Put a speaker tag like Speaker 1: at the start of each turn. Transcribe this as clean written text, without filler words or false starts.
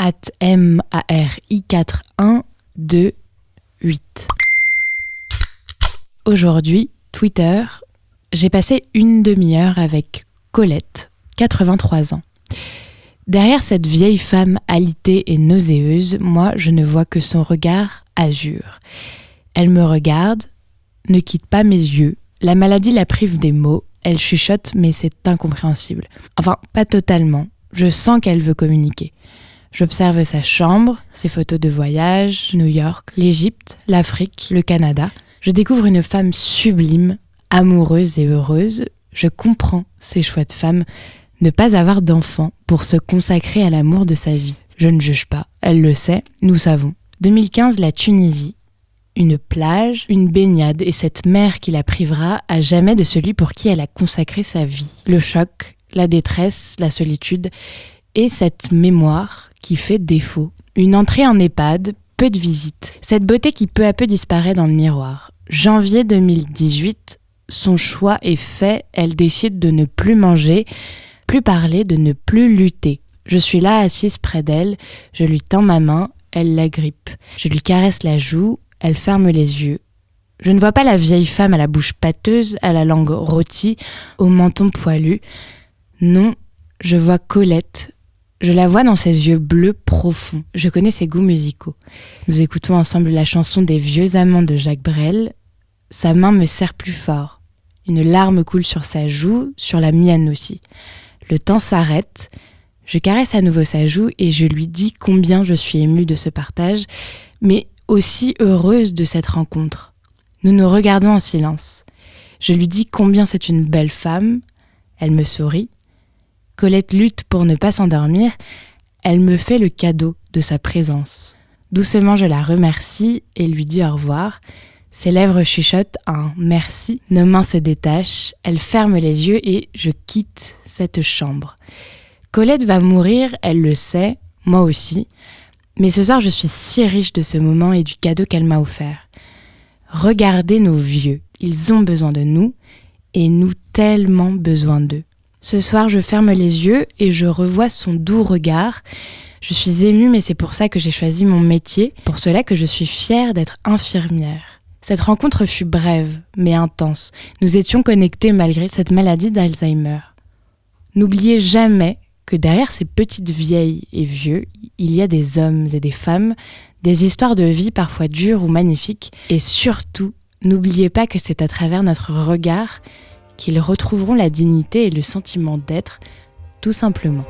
Speaker 1: @MARI41228. Aujourd'hui, Twitter, j'ai passé une demi-heure avec Colette, 83 ans. Derrière cette vieille femme alitée et nauséeuse, moi, je ne vois que son regard azur. Elle me regarde, ne quitte pas mes yeux. La maladie la prive des mots. Elle chuchote, mais c'est incompréhensible. Enfin, pas totalement. Je sens qu'elle veut communiquer. J'observe sa chambre, ses photos de voyage, New York, l'Égypte, l'Afrique, le Canada. Je découvre une femme sublime, amoureuse et heureuse. Je comprends ces choix de femme. Ne pas avoir d'enfant pour se consacrer à l'amour de sa vie. Je ne juge pas, elle le sait, nous savons. 2015, la Tunisie. Une plage, une baignade et cette mer qui la privera à jamais de celui pour qui elle a consacré sa vie. Le choc, la détresse, la solitude et cette mémoire qui fait défaut. Une entrée en EHPAD, peu de visites. Cette beauté qui peu à peu disparaît dans le miroir. Janvier 2018, son choix est fait, elle décide de ne plus manger, plus parler, de ne plus lutter. Je suis là assise près d'elle, je lui tends ma main, elle l'agrippe. Je lui caresse la joue, elle ferme les yeux. Je ne vois pas la vieille femme à la bouche pâteuse, à la langue rôtie, au menton poilu. Non, je vois Colette. Je la vois dans ses yeux bleus profonds. Je connais ses goûts musicaux. Nous écoutons ensemble la chanson des Vieux Amants de Jacques Brel. Sa main me serre plus fort. Une larme coule sur sa joue, sur la mienne aussi. Le temps s'arrête. Je caresse à nouveau sa joue et je lui dis combien je suis émue de ce partage, mais aussi heureuse de cette rencontre. Nous nous regardons en silence. Je lui dis combien c'est une belle femme. Elle me sourit. Colette lutte pour ne pas s'endormir. Elle me fait le cadeau de sa présence. Doucement, je la remercie et lui dis au revoir. Ses lèvres chuchotent un merci. Nos mains se détachent. Elle ferme les yeux et je quitte cette chambre. Colette va mourir, elle le sait, moi aussi. Mais ce soir, je suis si riche de ce moment et du cadeau qu'elle m'a offert. Regardez nos vieux. Ils ont besoin de nous et nous tellement besoin d'eux. Ce soir, je ferme les yeux et je revois son doux regard. Je suis émue, mais c'est pour ça que j'ai choisi mon métier, pour cela que je suis fière d'être infirmière. Cette rencontre fut brève, mais intense. Nous étions connectés malgré cette maladie d'Alzheimer. N'oubliez jamais que derrière ces petites vieilles et vieux, il y a des hommes et des femmes, des histoires de vie parfois dures ou magnifiques. Et surtout, n'oubliez pas que c'est à travers notre regard qu'ils retrouveront la dignité et le sentiment d'être, tout simplement.